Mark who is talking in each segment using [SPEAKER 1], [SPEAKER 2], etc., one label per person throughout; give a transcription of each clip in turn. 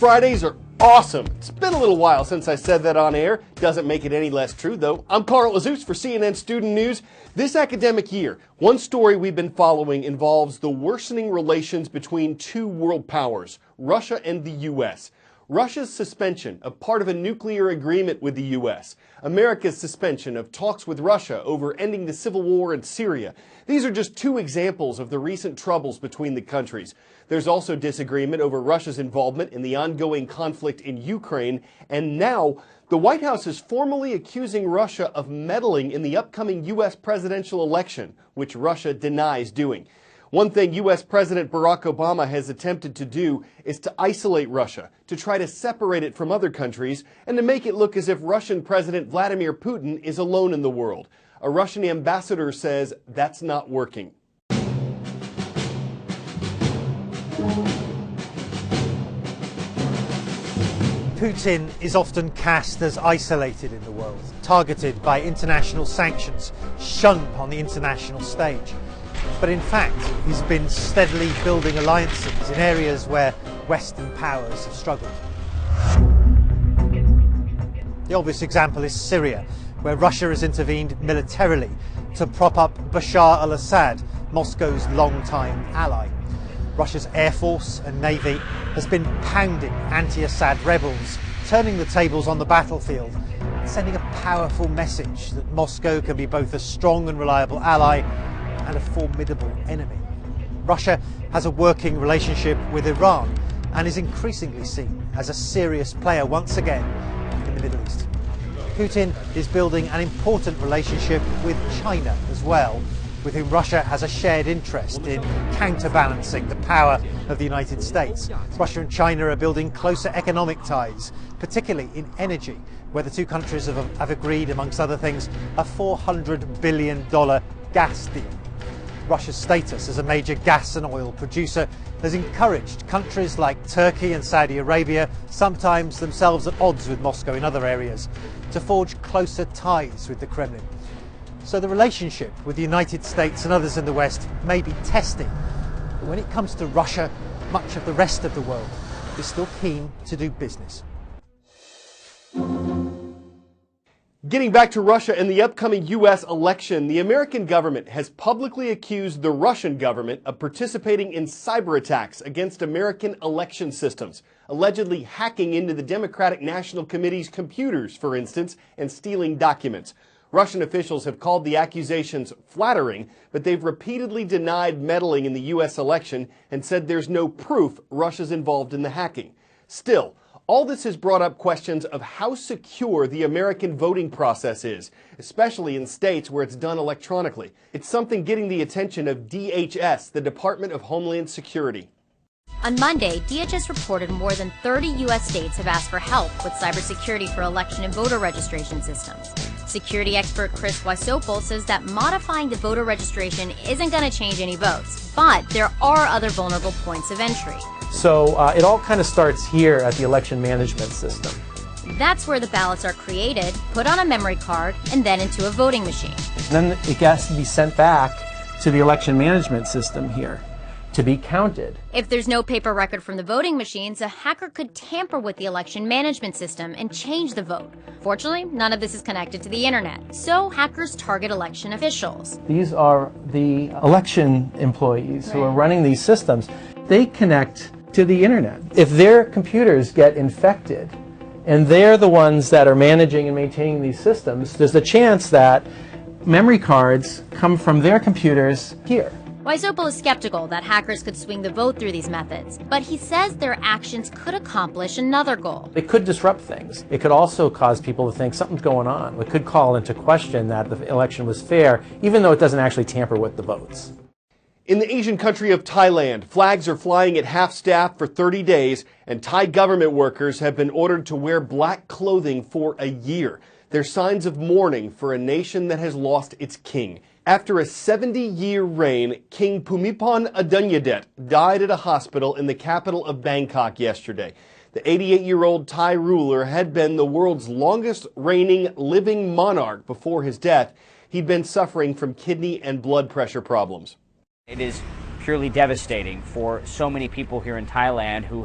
[SPEAKER 1] Fridays are awesome. It's been a little while since I said that on air. Doesn't make it any less true, though. I'm Carl Azus for CNN Student News. This academic year, one story we've been following involves the worsening relations between two world powers, Russia and the U.S. Russia's suspension of part of a nuclear agreement with the U.S., America's suspension of talks with Russia over ending the civil war in Syria. These are just two examples of the recent troubles between the countries. There's also disagreement over Russia's involvement in the ongoing conflict in Ukraine, and now the White House is formally accusing Russia of meddling in the upcoming U.S. presidential election, which Russia denies doing. One thing U.S. President Barack Obama has attempted to do is to isolate Russia, to try to separate it from other countries, and to make it look as if Russian President Vladimir Putin is alone in the world. A Russian ambassador says that's not working.
[SPEAKER 2] Putin is often cast as isolated in the world, targeted by international sanctions, shunned on the international stage. But in fact, he's been steadily building alliances in areas where Western powers have struggled. The obvious example is Syria, where Russia has intervened militarily to prop up Bashar al-Assad, Moscow's longtime ally. Russia's air force and navy has been pounding anti-Assad rebels, turning the tables on the battlefield, sending a powerful message that Moscow can be both a strong and reliable ally and a formidable enemy. Russia has a working relationship with Iran and is increasingly seen as a serious player once again in the Middle East. Putin is building an important relationship with China as well, with whom Russia has a shared interest in counterbalancing the power of the United States. Russia and China are building closer economic ties, particularly in energy, where the two countries have agreed, amongst other things, a $400 billion gas deal. Russia's status as a major gas and oil producer has encouraged countries like Turkey and Saudi Arabia, sometimes themselves at odds with Moscow in other areas, to forge closer ties with the Kremlin. So the relationship with the United States and others in the West may be testing, but when it comes to Russia, much of the rest of the world is still keen to do business.
[SPEAKER 1] Getting back to Russia and the upcoming U.S. election, the American government has publicly accused the Russian government of participating in cyber attacks against American election systems, allegedly hacking into the Democratic National Committee's computers, for instance, and stealing documents. Russian officials have called the accusations flattering, but they've repeatedly denied meddling in the U.S. election and said there's no proof Russia's involved in the hacking. Still, all this has brought up questions of how secure the American voting process is, especially in states where it's done electronically. It's something getting the attention of DHS, the Department of Homeland Security.
[SPEAKER 3] On Monday, DHS reported more than 30 U.S. states have asked for help with cybersecurity for election and voter registration systems. Security expert Chris Wysopal says that modifying the voter registration isn't going to change any votes, but there are other vulnerable points of entry.
[SPEAKER 4] So it all kind of starts here at the election management system.
[SPEAKER 3] That's where the ballots are created, put on a memory card, and then into a voting machine.
[SPEAKER 4] Then it has to be sent back to the election management system here to be counted.
[SPEAKER 3] If there's no paper record from the voting machines, a hacker could tamper with the election management system and change the vote. Fortunately, none of this is connected to the internet, so hackers target election officials.
[SPEAKER 4] These are the election employees who are running these systems. They connect to the internet. If their computers get infected and they're the ones that are managing and maintaining these systems, there's a chance that memory cards come from their computers here.
[SPEAKER 3] Wysopal is skeptical that hackers could swing the vote through these methods, but he says their actions could accomplish another goal.
[SPEAKER 4] It could disrupt things. It could also cause people to think something's going on. It could call into question that the election was fair, even though it doesn't actually tamper with the votes.
[SPEAKER 1] In the Asian country of Thailand, flags are flying at half-staff for 30 days, and Thai government workers have been ordered to wear black clothing for a year. They're signs of mourning for a nation that has lost its king. After a 70-year reign, King Bhumibol Adulyadej died at a hospital in the capital of Bangkok yesterday. The 88-year-old Thai ruler had been the world's longest reigning living monarch before his death. He'd been suffering from kidney and blood pressure problems.
[SPEAKER 5] It is purely devastating for so many people here in Thailand who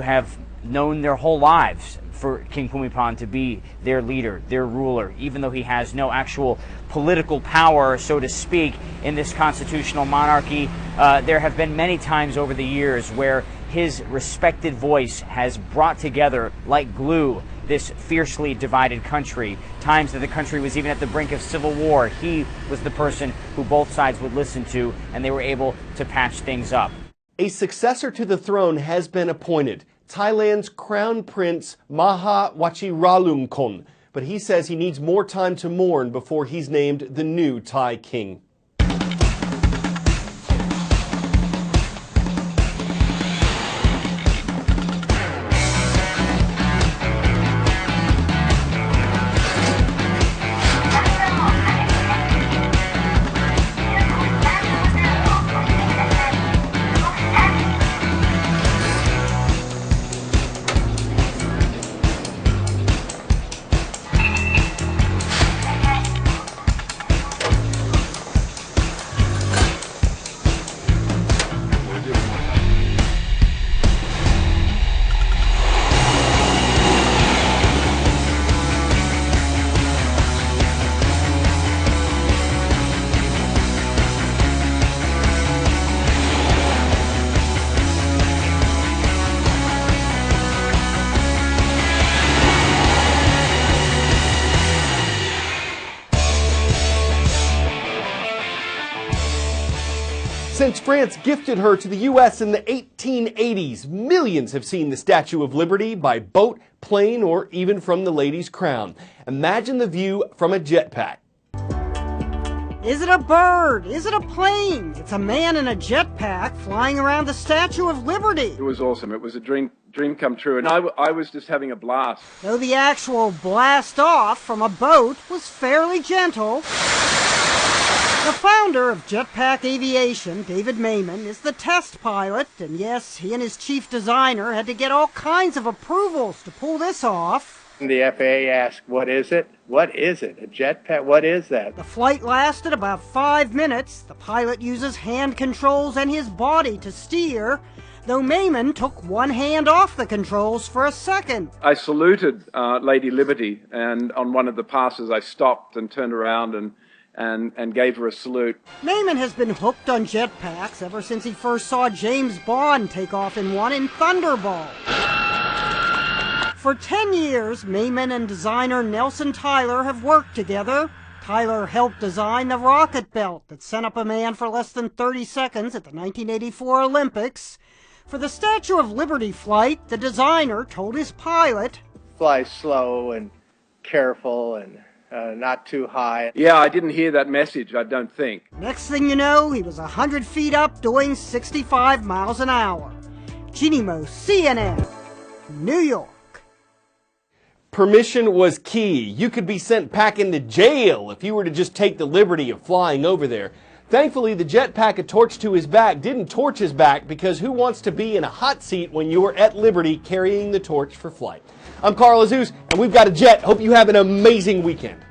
[SPEAKER 5] have known their whole lives for King Bhumibol to be their leader, their ruler, even though he has no actual political power, so to speak, in this constitutional monarchy. There have been many times over the years where his respected voice has brought together like glue this fiercely divided country. Times that the country was even at the brink of civil war, he was the person who both sides would listen to, and they were able to patch things up.
[SPEAKER 1] A successor to the throne has been appointed, Thailand's Crown Prince Maha Vajiralongkorn, but he says he needs more time to mourn before he's named the new Thai king. Since France gifted her to the U.S. in the 1880s, millions have seen the Statue of Liberty by boat, plane, or even from the Lady's Crown. Imagine the view from a jetpack.
[SPEAKER 6] Is it a bird? Is it a plane? It's a man in a jetpack flying around the Statue of Liberty.
[SPEAKER 7] It was awesome. It was a dream come true, and I was just having a blast.
[SPEAKER 6] Though the actual blast off from a boat was fairly gentle. The founder of Jetpack Aviation, David Mayman, is the test pilot, and yes, he and his chief designer had to get all kinds of approvals to pull this off.
[SPEAKER 8] The FAA asked, what is it? What is it? A jetpack? What is that?
[SPEAKER 6] The flight lasted about 5 minutes. The pilot uses hand controls and his body to steer, though Mayman took one hand off the controls for a second.
[SPEAKER 7] I saluted Lady Liberty, and on one of the passes I stopped and turned around and gave her a salute.
[SPEAKER 6] Mayman has been hooked on jetpacks ever since he first saw James Bond take off in one in Thunderball. For 10 years, Mayman and designer Nelson Tyler have worked together. Tyler helped design the rocket belt that sent up a man for less than 30 seconds at the 1984 Olympics. For the Statue of Liberty flight, the designer told his pilot,
[SPEAKER 8] Fly slow and careful and not too high.
[SPEAKER 7] Yeah, I didn't hear that message, I don't think.
[SPEAKER 6] Next thing you know, he was 100 feet up doing 65 miles an hour. Jeannie Mo, CNN, New York.
[SPEAKER 1] Permission was key. You could be sent packing to jail if you were to just take the liberty of flying over there. Thankfully, the jetpack attached to his back didn't torch his back, because who wants to be in a hot seat when you're at liberty carrying the torch for flight? I'm Carl Azuz, and we've got a jet. Hope you have an amazing weekend.